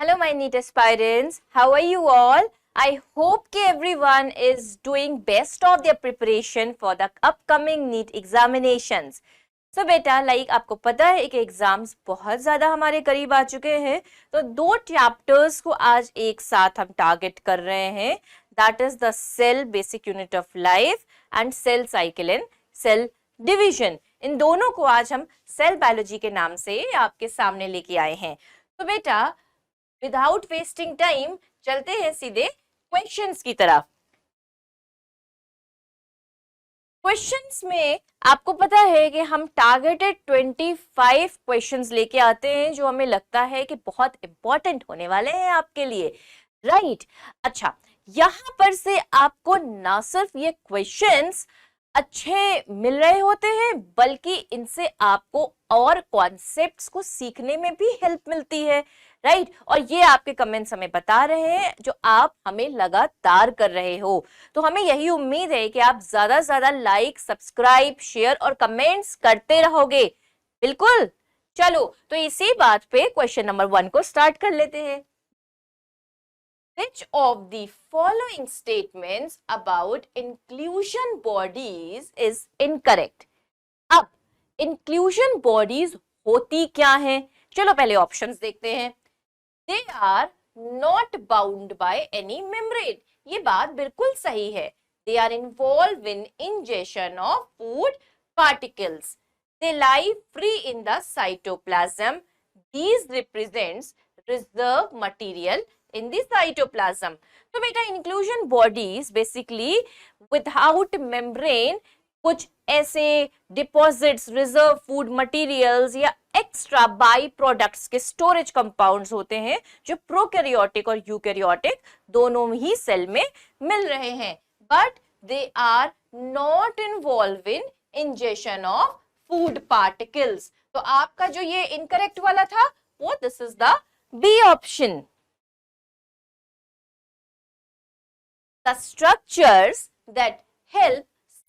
Hello, my NEET aspirants. How are you all? I hope that everyone is doing best of their preparation for the upcoming NEET examinations. So बेटा like आपको पता है कि exams बहुत ज़्यादा हमारे करीब आ चुके हैं, तो दो चैप्टर्स को आज एक साथ हम टारगेट कर रहे हैं. That is the cell basic unit of life and cell cycle and cell division. इन दोनों को आज हम सेल बायोलॉजी के नाम से आपके सामने लेके आए हैं. तो बेटा विदाउट वेस्टिंग टाइम चलते हैं सीधे क्वेश्चंस की तरफ. क्वेश्चंस में आपको पता है कि हम टारगेटेड 25 क्वेश्चंस लेके आते हैं जो हमें लगता है कि बहुत इंपॉर्टेंट होने वाले हैं आपके लिए, राइट? अच्छा, यहां पर से आपको ना सिर्फ ये क्वेश्चंस अच्छे मिल रहे होते हैं बल्कि इनसे आपको और कॉन्सेप्ट्स को सीखने में भी हेल्प मिलती है, राइट? और ये आपके कमेंट्स हमें बता रहे हैं जो आप हमें लगातार कर रहे हो. तो हमें यही उम्मीद है कि आप ज्यादा से ज्यादा लाइक, सब्सक्राइब, शेयर और कमेंट्स करते रहोगे. बिल्कुल. चलो तो इसी बात पे क्वेश्चन नंबर 1 को स्टार्ट कर लेते हैं. Which of the following statements about inclusion bodies is incorrect? अब inclusion bodies होती क्या हैं? चलो पहले ऑप्शंस देखते हैं. They are not bound by any membrane. ये बात बिल्कुल सही है. They are involved in ingestion of food particles. They lie free in the cytoplasm. These represents reserve material in the cytoplasm. तो बेटा inclusion bodies basically without membrane कुछ ऐसे deposits, reserve food materials या एक्स्ट्रा बाई प्रोडक्ट्स के storage compounds होते हैं जो prokaryotic और यूकैरियोटिक दोनों ही सेल में मिल रहे हैं, but they are not involve in ingestion of food particles. तो आपका जो ये इनकरेक्ट वाला था वो this is the B option. The structures that help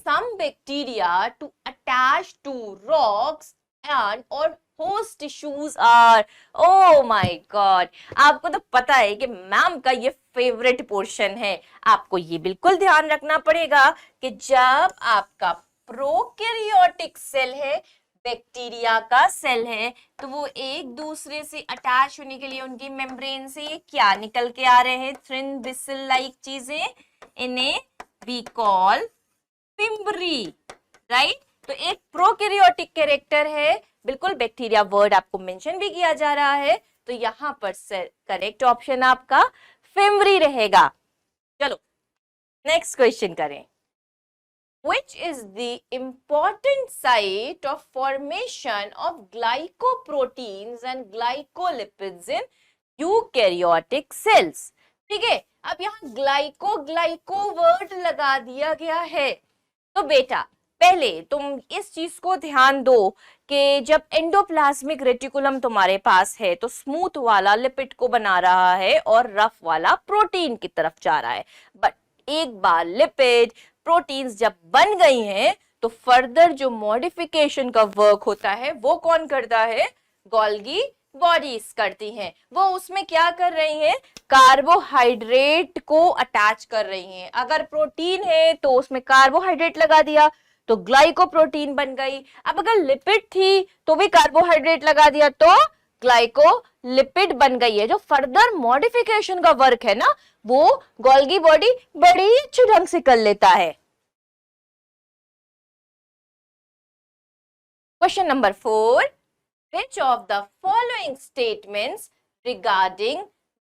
some bacteria to attach to rocks and or host tissues are, oh my god, आपको तो पता है कि मैम का ये फेवरेट पोर्शन है. आपको ये बिल्कुल ध्यान रखना पड़ेगा कि जब आपका प्रोकैरियोटिक सेल है, बैक्टीरिया का सेल है, तो वो एक दूसरे से अटैच होने के लिए उनकी मेम्ब्रेन से ये क्या निकल के आ रहे हैं, थिन बिसिल लाइक चीजें, इन्हें वी कॉल फिम्ब्री, राइट? तो एक प्रोकैरियोटिक कैरेक्टर है, बिल्कुल बैक्टीरिया वर्ड आपको मेंशन भी किया जा रहा है, तो यहां पर करेक्ट ऑप्शन आपका फिम्ब्री रहेगा. चलो नेक्स्ट क्वेश्चन करें. Which is the important site of formation of glycoproteins and glycolipids in eukaryotic cells? ठीक है, अब यहाँ ग्लाइको वर्ड लगा दिया गया है. तो बेटा पहले तुम इस चीज को ध्यान दो कि जब एंडोप्लाज्मिक रेटिकुलम तुम्हारे पास है तो स्मूथ वाला लिपिड को बना रहा है और रफ वाला प्रोटीन की तरफ जा रहा है. बट एक बार लिपिड प्रोटीन्स जब बन गई हैं तो फर्दर जो मॉडिफिकेशन का वर्क होता है वो कौन करता है? गोल्गी बॉडीज करती हैं. वो उसमें क्या कर रही हैं? कार्बोहाइड्रेट को अटैच कर रही हैं. अगर प्रोटीन है तो उसमें कार्बोहाइड्रेट लगा दिया तो ग्लाइकोप्रोटीन बन गई. अब अगर लिपिड थी तो भी कार्बोहाइड्रेट लगा दिया तो ग्लाइकोलिपिड बन गई है. जो फर्दर मॉडिफिकेशन का वर्क है ना वो गोल्गी बॉडी बड़ी अच्छे ढंग से कर लेता है. Question number 4. Which of the following statements regarding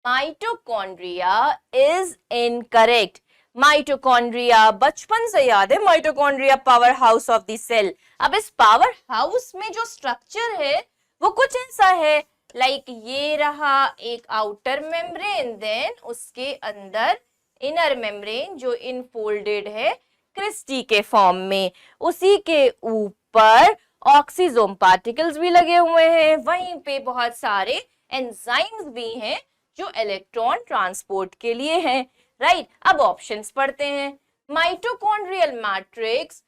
mitochondria is incorrect? Mitochondria बचपन से याद है, mitochondria power house of the cell. अब इस पावर हाउस में जो स्ट्रक्चर है वो कुछ ऐसा है, लाइक ये रहा एक आउटर मेम्ब्रेन, देन उसके अंदर इनर मेम्ब्रेन जो इनफोल्डेड है क्रिस्टी के फॉर्म में, उसी के ऊपर ऑक्सीजोम पार्टिकल्स भी लगे हुए हैं, वहीं पे बहुत सारे एंजाइम्स भी हैं जो इलेक्ट्रॉन ट्रांसपोर्ट के लिए हैं, राइट? अब ऑप्शंस पढ़ते हैं. Mitochondrial matrix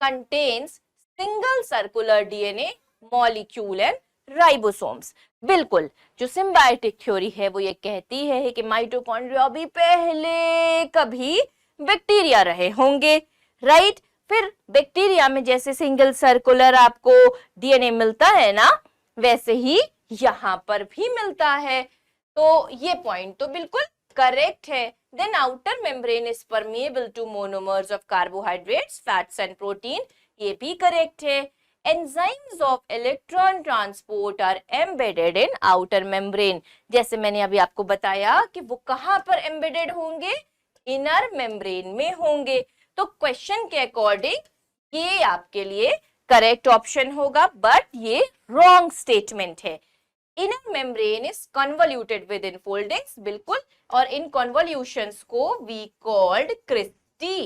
contains single circular DNA molecule and ribosomes. बिल्कुल, जो सिम्बायोटिक थ्योरी है वो ये कहती है कि माइटोकॉन्ड्रिया भी पहले कभी बैक्टीरिया रहे होंगे, राइट। फिर बैक्टीरिया में जैसे सिंगल सर्कुलर आपको डीएनए मिलता है ना, वैसे ही यहाँ पर भी मिलता है। तो ये पॉइंट तो बिल्कुल करेक्ट है। Then outer membrane is permeable to monomers of carbohydrates, fats and protein, ये भी करेक्ट है। Enzymes of electron transport are embedded in outer membrane, जैसे मैंने अभी आपको बताया कि वो कहां पर embedded होंगे, इनर मेम्ब्रेन में होंगे। तो क्वेश्चन के अकॉर्डिंग ये आपके लिए करेक्ट ऑप्शन होगा, बट ये रॉन्ग स्टेटमेंट है। Inner membrane is convoluted with in foldings, बिल्कुल, और इन कन्वोल्यूशंस को we called cristae,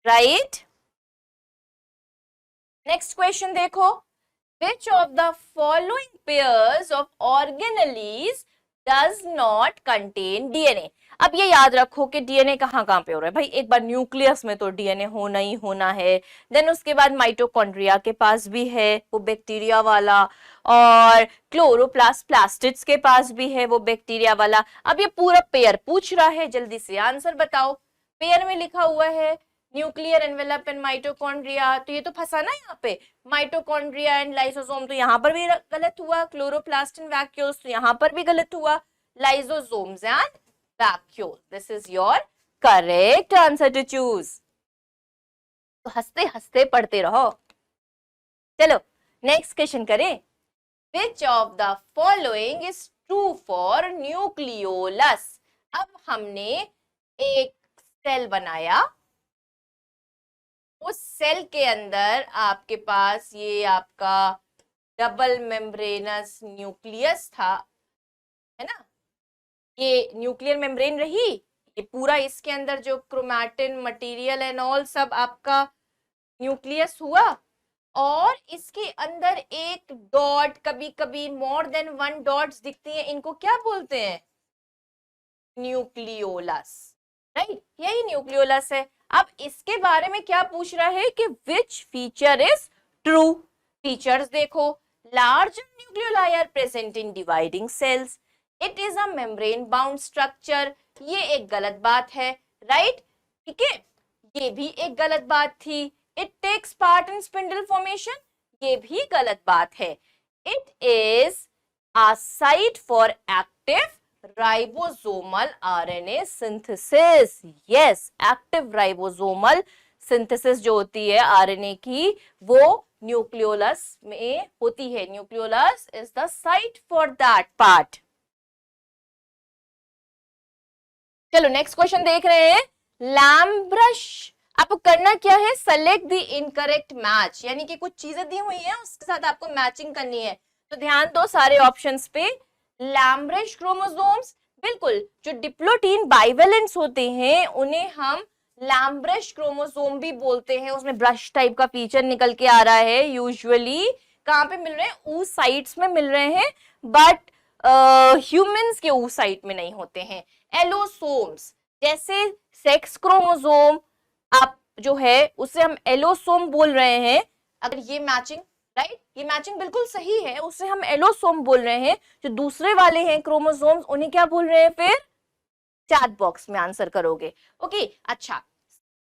right. Next question देखो, which of the following pairs of organelles does not contain DNA? अब ये याद रखो कि डीएनए कहाँ कहाँ पे हो रहा है भाई। एक बार न्यूक्लियस में तो डीएनए होना ही होना है, देन उसके बाद माइटोकॉन्ड्रिया के पास भी है वो बैक्टीरिया वाला, और क्लोरोप्लास्ट प्लास्टिड्स के पास भी है वो बैक्टीरिया वाला। अब ये पूरा पेयर पूछ रहा है, जल्दी से आंसर बताओ। पेयर में लिखा हुआ है न्यूक्लियर एनवेलप एंड माइटोकॉन्ड्रिया, तो ये तो फंसा ना यहाँ पे। माइटोकॉन्ड्रिया एंड लाइसोसोम, तो यहाँ पर भी गलत हुआ। क्लोरोप्लास्ट एंड वैक्यूल्स, तो यहाँ पर भी गलत हुआ। Lysosomes and vacuole, this is your correct answer to choose. तो हंसते हंसते पढ़ते रहो। चलो नेक्स्ट क्वेश्चन करें। Which of the following is true for nucleolus? अब हमने एक सेल बनाया, उस सेल के अंदर आपके पास ये आपका डबल मेम्ब्रेनस न्यूक्लियस था, है ना। ये न्यूक्लियर मेम्ब्रेन रही, ये पूरा इसके अंदर जो क्रोमैटिन मटेरियल एंड ऑल सब आपका न्यूक्लियस हुआ, और इसके अंदर एक डॉट, कभी कभी मोर देन वन डॉट्स दिखती हैं, इनको क्या बोलते हैं? न्यूक्लियोलस, राइट, यही न्यूक्लियोलस है। अब इसके बारे में क्या पूछ रहा है कि which feature is true? Features देखो, large nucleoli are present in dividing cells, it is a membrane bound structure, ये एक गलत बात है, राइट, ठीक है। ये भी एक गलत बात थी। It takes part in spindle formation, ये भी गलत बात है। It is a site for active ribosomal RNA synthesis, yes, active ribosomal synthesis जो होती है आरएनए की, वो न्यूक्लियोलस में होती है। Nucleolus is the site for that part. चलो नेक्स्ट क्वेश्चन देख रहे हैं। लैम्ब्रश, आपको करना क्या है? सेलेक्ट द इनकरेक्ट मैच, यानी कि कुछ चीजें दी हुई हैं उसके साथ आपको मैचिंग करनी है। तो ध्यान दो सारे ऑप्शंस पे। लैम्ब्रश क्रोमोसोम्स, बिल्कुल, जो डिप्लोटीन बाइवेलेंट्स होते हैं उन्हें हम लैम्ब्रश क्रोमोसोम भी बोलते हैं। उसमें ब्रश टाइप का फीचर निकल के आ रहा है। यूजुअली कहाँ पे मिल रहे हैं? oocytes में मिल रहे हैं, बट ह्यूमंस के oocyte में नहीं होते हैं। एलोसोम्स, जैसे सेक्स क्रोमोसोम आप जो है उसे हम एलोसोम बोल रहे हैं। अगर ये मैचिंग, राइट, ये मैचिंग बिल्कुल सही है, उसे हम एलोसोम बोल रहे हैं। जो दूसरे वाले हैं क्रोमोसोम्स, उन्हें क्या बोल रहे हैं? फिर चैट बॉक्स में आंसर करोगे। ओके, अच्छा,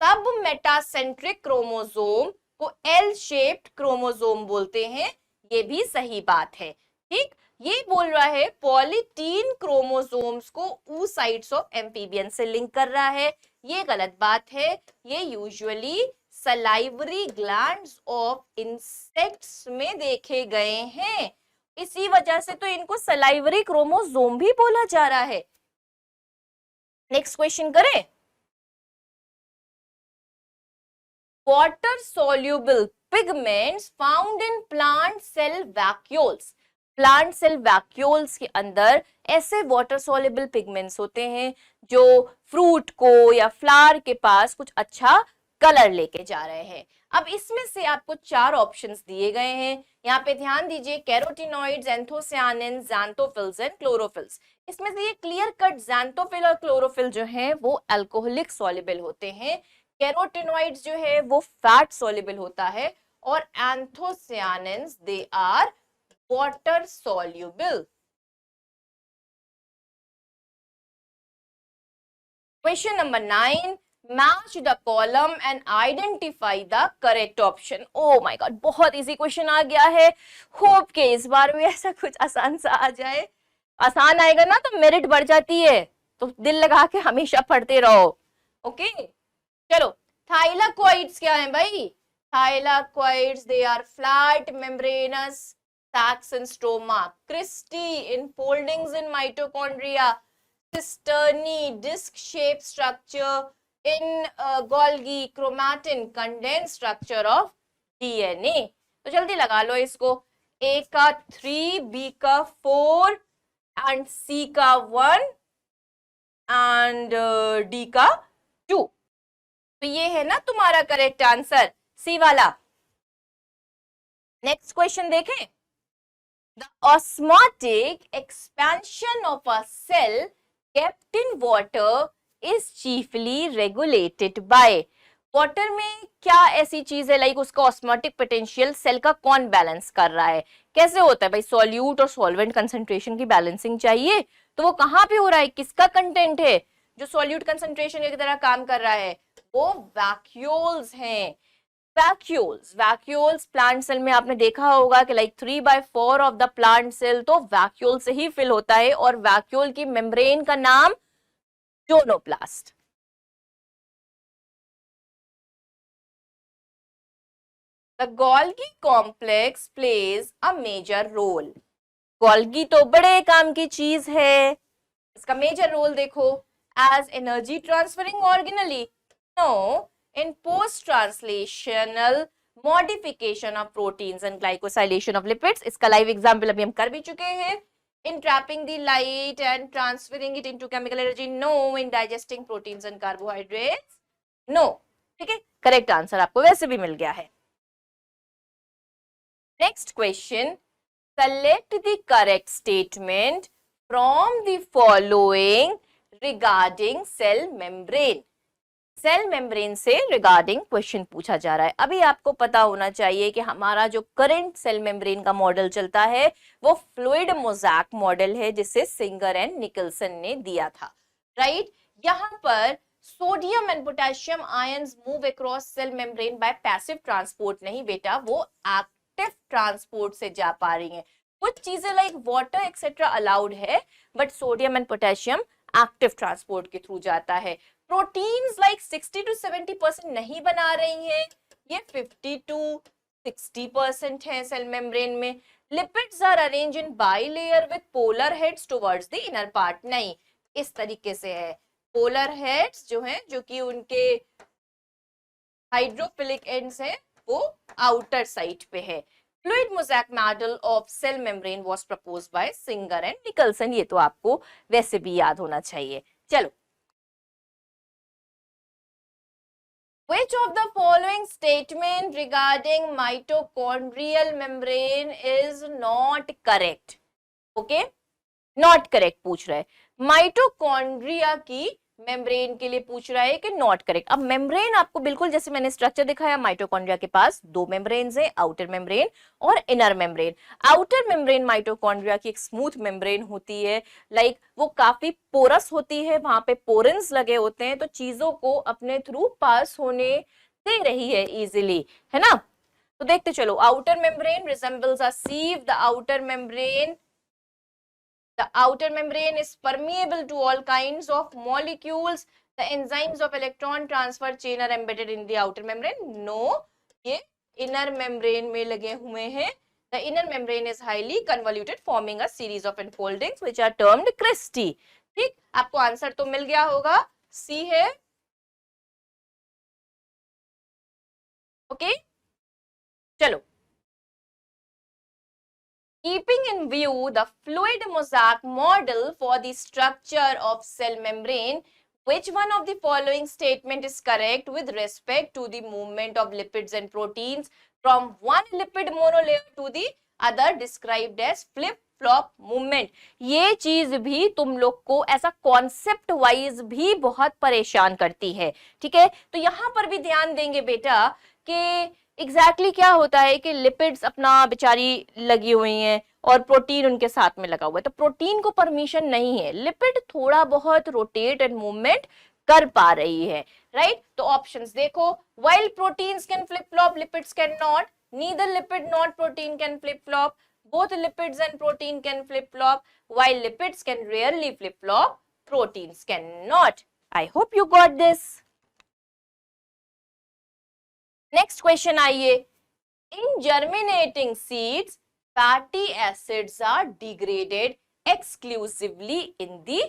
सब मेटासेंट्रिक क्रोमोसोम को एल शेप्ड क्रोमोसोम बोलते हैं, ये भी सही बात है, ठीक। ये बोल रहा है पॉलीटीन क्रोमोसोम्स को oocytes ऑफ एम्फीबियन से लिंक कर रहा है, ये गलत बात है। ये usually salivary glands of insects में देखे गए हैं, इसी वजह से तो इनको सलाइवरी क्रोमोसोम भी बोला जा रहा है। नेक्स्ट क्वेश्चन करें। Water soluble pigments found in plant cell vacuoles, plant cell vacuoles के अंदर ऐसे वाटर सोल्यूबल पिगमेंट्स होते हैं जो फ्रूट को या फ्लावर के पास कुछ अच्छा कलर लेके जा रहे हैं। अब इसमें से आपको 4 ऑप्शंस दिए गए हैं, यहाँ पे ध्यान दीजिए। Carotenoids, anthocyanin, xanthophylls and chlorophylls. इसमें से ये क्लियर कट ज़ैंथोफिल और क्लोरोफिल जो है वो अल्कोहलिक सॉल्युबल होते हैं, कैरोटिनॉइड्स जो है वो फैट सॉल्युबल होता है, और anthocyanins they are water soluble. Question number 9. Match the column and identify the correct option. Oh my god, बहुत इजी क्वेश्चन आ गया है. होप के इस बार भी ऐसा कुछ आसान सा आ जाए. आसान आएगा ना तो मेरिट बढ़ जाती है, तो दिल लगा के हमेशा पढ़ते रहो. ओके चलो, थाइलाकोइड्स क्या है भाई? थाइलाकोइड्स, they are flat membranous sacs in stroma, cristae in foldings in mitochondria, cisternae disc shaped structure in Golgi, chromatin condensed structure of DNA. तो जल्दी लगा लो इसको. A का 3, B का 4 and C का 1 and D का 2. तो ये है ना तुम्हारा करेक्ट आंसर, सी वाला. नेक्स्ट क्वेश्चन देखें. The osmotic expansion of a cell kept in water is chiefly regulated by. Water में क्या ऐसी चीज है लाइक उसका ऑस्मोटिक पोटेंशियल सेल का कौन बैलेंस कर रहा है? कैसे होता है भाई? सॉल्यूट और सॉल्वेंट कंसंट्रेशन की बैलेंसिंग चाहिए, तो वो कहाँ पे हो रहा है? किसका कंटेंट है जो सॉल्यूट कंसंट्रेशन की तरह काम कर रहा है? वो वैक्यूल्स हैं. वैक्यूल्स प्लांट सेल में आपने देखा होगा कि like 3/4 of the plant cell तो वैक्यूल से ही फिल होता है, और वैक्यूल की मेम्ब्रेन का नाम ज़ोनोप्लास्ट. The Golgi complex plays a major role. Golgi तो बड़े काम की चीज है. इसका मेजर रोल देखो. As energy transferring organelle, no, in post translational modification of proteins and glycosylation of lipids. इसका लाइव एग्जाम्पल अभी हम कर भी चुके हैं. In trapping the light and transferring it into chemical energy, no. In digesting proteins and carbohydrates, no. ठीक है, correct answer आपको वैसे भी मिल गया है. Next question. Select the correct statement from the following regarding cell membrane. Cell membrane से regarding question पूछा जा रहा है. अभी आपको पता होना चाहिए कि हमारा जो करंट सेल मेम्ब्रेन का मॉडल चलता है वो फ्लूइड मोज़ैक मॉडल है, जिसे सिंगर एंड निकलसन ने दिया था. राइट, यहाँ पर sodium and potassium ions move across cell membrane by passive transport नहीं बेटा, वो एक्टिव ट्रांसपोर्ट से जा पा रही हैं. कुछ चीजें लाइक वाटर एक्सेट्रा अलाउड है, but sodium and potassium active transport के थ्रू जाता है. प्रोटीन्स लाइक 60 to 70% नहीं बना रही हैं, ये 50 to 60% है सेल मेम्ब्रेन में. Lipids are arrange in bilayer with polar heads towards the inner part. नहीं, इस तरीके से है. पोलर हेड्स जो हैं, जो कि उनके हाइड्रोफिलिक एंड्स हैं, वो आउटर साइड पे है. Fluid mosaic model of cell membrane was proposed by Singer and Nicolson. ये तो आपको वैसे भी याद होना चाहिए. चलो, which of the following statement regarding mitochondrial membrane is not correct? Okay, not correct पूछ रहा है. माइटोकॉन्ड्रिया की मेम्ब्रेन के लिए पूछ रहा है कि नॉट करेक्ट. अब मेम्ब्रेन आपको बिल्कुल जैसे मैंने स्ट्रक्चर दिखाया, माइटोकॉन्ड्रिया के पास दो मेम्ब्रेन्स हैं, आउटर मेम्ब्रेन और inner membrane. Outer membrane mitochondria की एक स्मूथ मेम्ब्रेन होती है, लाइक वो काफी पोरस होती है, वहां पे पोरेंस लगे होते हैं, तो चीजों को अपने थ्रू पास होने दे रही है इजिली, है ना. तो देखते चलो. Outer membrane resembles a sieve. The outer membrane is permeable to all kinds of molecules. The enzymes of electron transfer chain are embedded in the outer membrane. No, ये inner membrane में लगे हुए हैं. The inner membrane is highly convoluted, forming a series of enfoldings which are termed cristae. ठीक, आपको answer तो मिल गया होगा, सी है. ओके, चलो. Keeping in view the fluid mosaic model for the structure of cell membrane, which one of the following statement is correct with respect to the movement of lipids and proteins from one lipid monolayer to the other, described as flip-flop movement? ये चीज भी तुम लोग को ऐसा concept wise भी बहुत परेशान करती है. ठीक है, तो यहाँ पर भी ध्यान देंगे बेटा कि एग्जैक्टली क्या होता है कि लिपिड्स अपना बेचारी लगी हुई हैं और प्रोटीन उनके साथ में लगा हुआ है, तो प्रोटीन को परमिशन नहीं है, लिपिड थोड़ा बहुत रोटेट एंड मूवमेंट कर पा रही है, राइट। तो ऑप्शंस देखो, while proteins can flip flop, lipids can not, neither lipid not protein can flip flop, both lipids and protein can flip flop, while lipids can rarely flip flop, proteins cannot. I hope you got this. Next question आइए, in germinating seeds fatty acids are degraded exclusively in the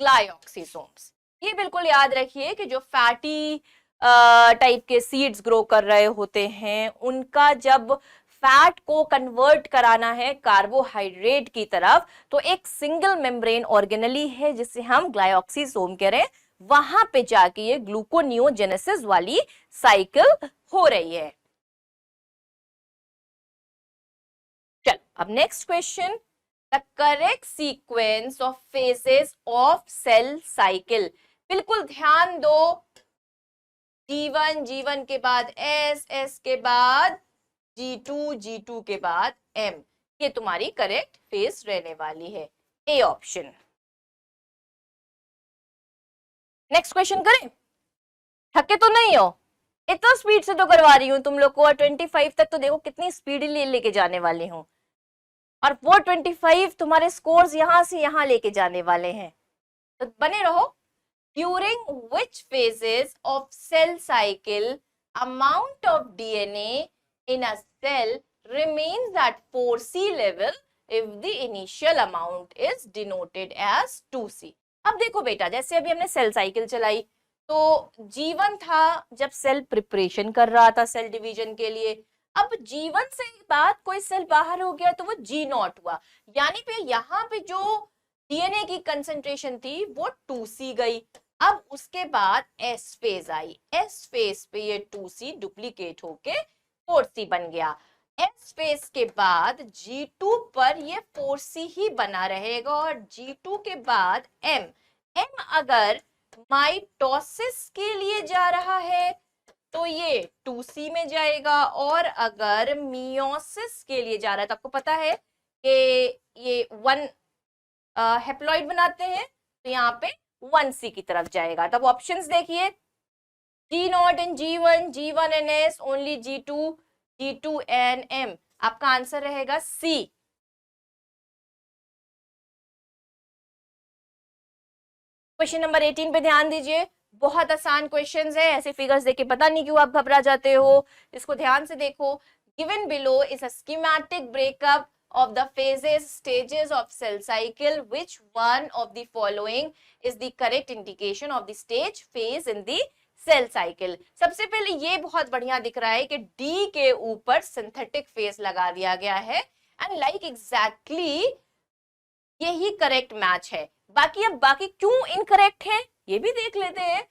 glyoxysomes. ये बिल्कुल याद रखिए कि जो fatty type के seeds grow कर रहे होते हैं उनका जब फैट को कन्वर्ट कराना है कार्बोहाइड्रेट की तरफ, तो एक सिंगल मेम्ब्रेन ऑर्गेनली है जिसे हम ग्लाइऑक्सिसोम कह रहे हैं, वहां पे जाके ये ग्लूकोनियोजेनेसिस वाली साइकिल हो रही है। चल अब next question, the correct sequence of phases of cell cycle. बिल्कुल ध्यान दो, G1, G1 के बाद S, S के बाद G2, G2 के बाद M, ये तुम्हारी करेक्ट फेज रहने वाली है, ए ऑप्शन। नेक्स्ट क्वेश्चन करें, थके तो नहीं हो, इतना स्पीड से तो करवा रही हूं तुम लोग को, और 25 तक तो देखो कितनी स्पीड लेके जाने वाली हूं, और वो 25 तुम्हारे स्कोर्स यहां से यहां लेके जाने वाले हैं, तो बने रहो। During which phases of cell cycle amount of DNA in a cell remains at 4C level if the initial amount is denoted as 2C। अब देखो बेटा, जैसे अभी हमने सेल साइकिल चलाई, तो G1 था जब सेल प्रिपरेशन कर रहा था सेल डिवीजन के लिए, अब G1 से बाद कोई सेल बाहर हो गया तो वो G0 हुआ, यानी पे यहाँ पे जो डीएनए की कंसेंट्रेशन थी वो 2C गई। अब उसके बाद S phase I, S phase पे ये 2C डुप्लीकेट होके 4C बन गया। एस फेज के बाद G2 पर ये 4C ही बना रहेगा, और G2 के बाद M, M अगर माइटोसिस के लिए जा रहा है तो ये 2C में जाएगा, और अगर मियोसिस के लिए जा रहा है तो आपको पता है कि ये 1 हेप्लॉइड बनाते हैं, तो यहाँ पे 1C की तरफ जाएगा। तब ऑप्शंस देखिए, G0 and G1, G1 and S, only G2, G2 and M, आपका आंसर रहेगा C। क्वेश्चन नंबर 18 पे ध्यान दीजिए, बहुत आसान क्वेश्चंस है, ऐसे फिगर्स देख के पता नहीं क्यों आप घबरा जाते हो, इसको ध्यान से देखो। Given below is a schematic breakup of the phases stages of cell cycle, which one of the following is the correct indication of the stage phase in the cell cycle। सबसे पहले ये बहुत बढ़िया दिख रहा है कि D के ऊपर सिंथेटिक फेज लगा दिया गया है, एंड लाइक एग्जैक्टली यही करेक्ट मैच है। बाकी अब बाकी क्यों इनकरेक्ट है ये भी देख लेते हैं।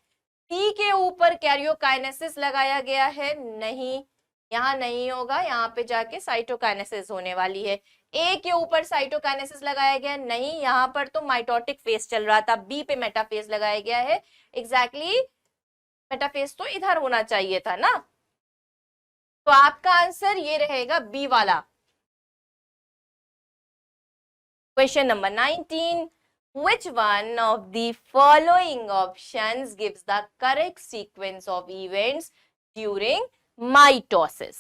T के ऊपर कैरियोकाइनेसिस लगाया गया है, नहीं, यहाँ नहीं होगा, यहाँ पे जाके साइटोकाइनेसिस होने वाली है। ए के ऊपर साइटोकाइनेसिस लगाया गया, नहीं, यहाँ पर तो माइटोटिक फेज चल रहा था, बी पे मेटाफेज लगाया गया है, एग्जैक्टली मेटाफेज तो इधर होना चाहिए था ना, तो आपका आंसर ये रहेगा बी वाला। Question number 19, which one of the following options gives the correct sequence of events during mitosis.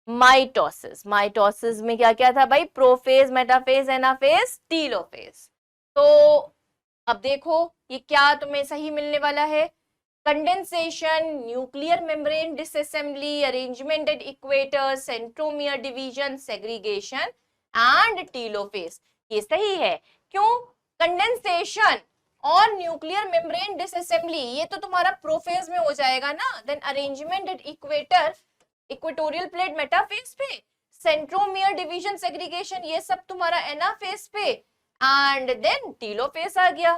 Mitosis, mitosis में क्या क्या था भाई, प्रोफेज, मेटाफेज, एनाफेज, टीलोफेज। तो अब देखो ये क्या तुम्हें सही मिलने वाला है, condensation, nuclear membrane disassembly, arrangement at equator, centromere division, segregation and telophase, ये सही है। क्यों, कंडेंसेशन और न्यूक्लियर मेम्ब्रेन डिसअसेंबली ये तो तुम्हारा प्रोफेज में हो जाएगा ना, then arrangement at equator, equatorial plate metaphase पे, सेंट्रोमियर डिवीजन, सेग्रीगेशन ये सब तुम्हारा एनाफेज पे, एंड देन टीलोफेज आ गया।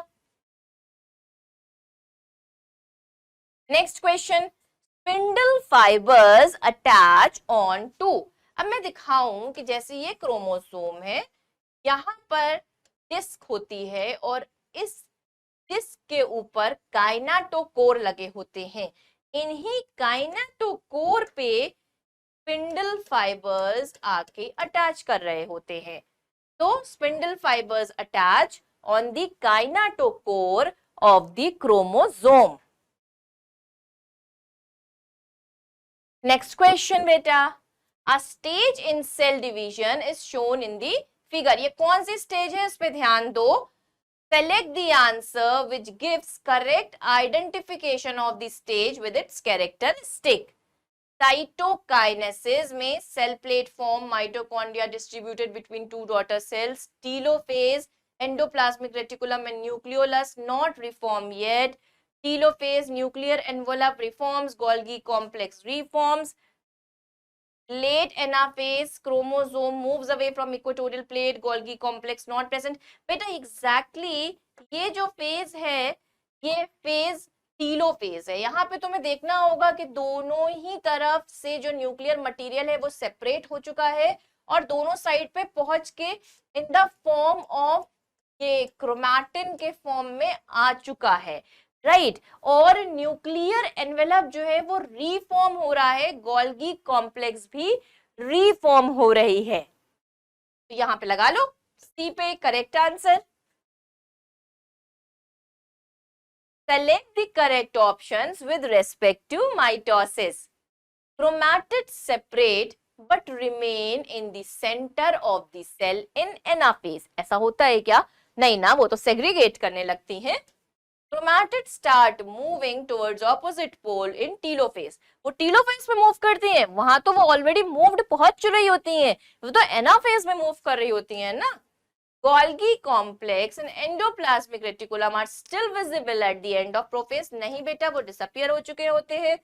Next question, spindle fibres attach on to. अब मैं दिखाऊं कि जैसे ये क्रोमोसोम है, यहाँ पर डिस्क होती है और इस डिस्क के ऊपर काइनेटोकोर लगे होते हैं, इन्हीं काइनेटोकोर पे स्पिंडल फाइबर्स आके अटैच कर रहे होते हैं। तो spindle fibers attach on the kinetochore of the chromosome. Next question beta. A stage in cell division is shown in the figure. ये कौन सी stage है, इस पे ध्यान दो. Select the answer which gives correct identification of the stage with its characteristic. Cytokinesis में cell plate form, mitochondria distributed between two daughter cells, telophase, endoplasmic reticulum and nucleolus not reformed yet. Telophase, nuclear envelope reforms, Golgi complex reforms. Late anaphase, chromosome moves away from equatorial plate, Golgi complex not present. बेटा exactly ये जो phase है, ये phase telophase है. यहाँ पे तुम्हें देखना होगा कि दोनों ही तरफ से जो न्यूक्लियर मटेरियल है वो सेपरेट हो चुका है और दोनों साइड पे पहुंच के इन द फॉर्म ऑफ ये क्रोमैटिन के फॉर्म में आ चुका है, राइट. और न्यूक्लियर एनवेलप जो है वो रीफॉर्म हो रहा है, गोल्गी कॉम्प्लेक्स भी रीफॉर्म हो रही है. तो यहां पे लगा लो सी पे correct answer. Select the correct options with respect to mitosis. Chromatids separate but remain in the center of the cell in anaphase. ऐसा होता है क्या? नहीं ना, वो तो segregate करने लगती हैं. Chromatids start moving towards opposite pole in telophase. वो telophase में move करती हैं, वहां तो वो already moved पहुंच रही होती हैं, वो तो anaphase में move कर रही होती हैं ना. Golgi complex and endoplasmic reticulum are still visible at the end of prophase. नहीं बेटा, वो disappear हो चुके होते हैं.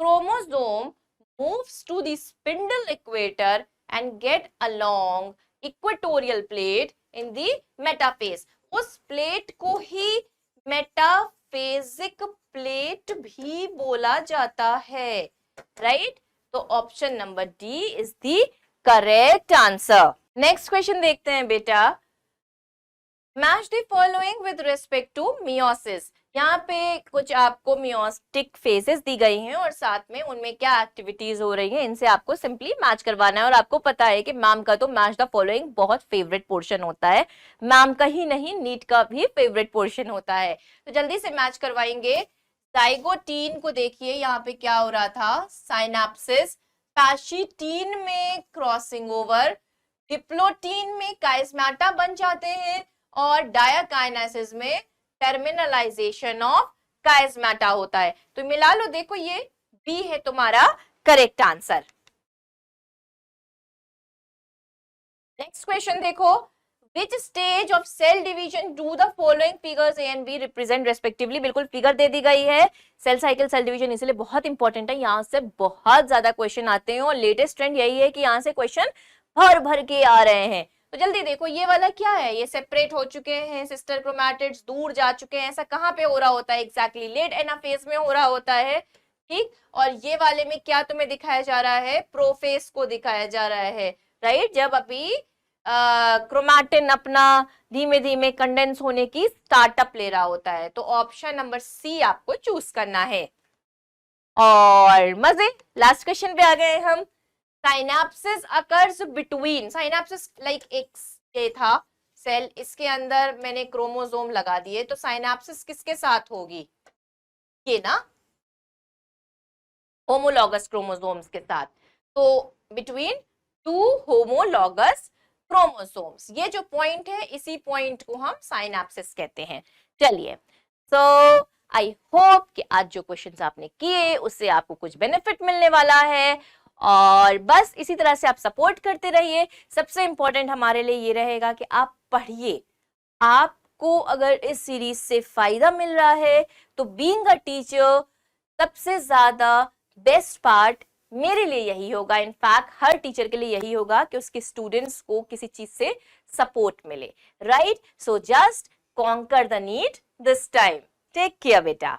Chromosome moves to the spindle equator and get along equatorial plate in the metaphase. उस प्लेट को ही मेटाफेजिक प्लेट भी बोला जाता है, राइट. तो option number D is the correct answer. Next question देखते हैं बेटा. Match the following with respect to meiosis. यहाँ पे कुछ आपको मियोटिक फेजेस दी गई हैं और साथ में उनमें क्या एक्टिविटीज हो रही हैं, इनसे आपको सिंपली मैच करवाना है. और आपको पता है कि मैम का तो मैच द फॉलोइंग बहुत फेवरेट पोर्शन होता है, मैम का ही नहीं नीट का भी फेवरेट पोर्शन होता है. तो जल्दी से मैच करवाएंगे. जाइगोटीन को देखिए, यहाँ पे क्या हो रहा था, साइनेप्सिस. पैशिटीन में क्रॉसिंग ओवर, डिप्लोटीन में काइस्मेटा बन जाते हैं और डायाकाइनेसिस में टर्मिनलाइजेशन ऑफ काइस्मेटा होता है. तो मिला लो, देखो ये बी है तुम्हारा करेक्ट आंसर. नेक्स्ट क्वेश्चन देखो. Which stage of cell division do the following figures A and B represent respectively? बिल्कुल फिगर दे दी गई है. सेल साइकिल सेल डिवीजन इसलिए बहुत इंपॉर्टेंट है, यहाँ से बहुत ज्यादा क्वेश्चन आते हैं और लेटेस्ट ट्रेंड यही है कि यहाँ से क्वेश्चन भर भर के आ रहे हैं. तो जल्दी देखो, ये वाला क्या है, ये सेपरेट हो चुके हैं, सिस्टर क्रोमैटिड्स दूर जा चुके हैं. ऐसा कहाँ पे हो रहा होता है, एग्जैक्टली लेट एनाफेज में हो रहा होता है, ठीक. और ये वाले में क्या तुम्हें दिखाया जा रहा है, प्रोफेज को दिखाया जा रहा है, राइट. जब अभी क्रोमैटिन अपना धीमे धीमे कंडेंस होने की स्टार्टअप ले रहा होता है. तो ऑप्शन नंबर सी आपको चूज करना है. और मजे, लास्ट क्वेश्चन पे आ गए हम. Synapsis occurs between, synapsis like एक ये था सेल, इसके अंदर मैंने क्रोमोसोम लगा दिए, तो साइनेप्सिस किसके साथ होगी, ये ना होमोलॉगस क्रोमोसोम्स के साथ. तो बिटवीन टू होमोलॉगस क्रोमोसोम्स, ये जो पॉइंट है इसी पॉइंट को हम साइनेप्सिस कहते हैं. चलिए, सो आई होप कि आज जो क्वेश्चंस आपने किए उससे आपको कुछ बेनिफिट मिलने वाला है और बस इसी तरह से आप सपोर्ट करते रहिए. सबसे इंपॉर्टेंट हमारे लिए ये रहेगा कि आप पढ़िए. आपको अगर इस सीरीज से फायदा मिल रहा है तो बीइंग अ टीचर सबसे ज्यादा बेस्ट पार्ट मेरे लिए यही होगा, इनफैक्ट हर टीचर के लिए यही होगा कि उसके स्टूडेंट्स को किसी चीज से सपोर्ट मिले, right. So just conquer the need this time. Take care बेटा.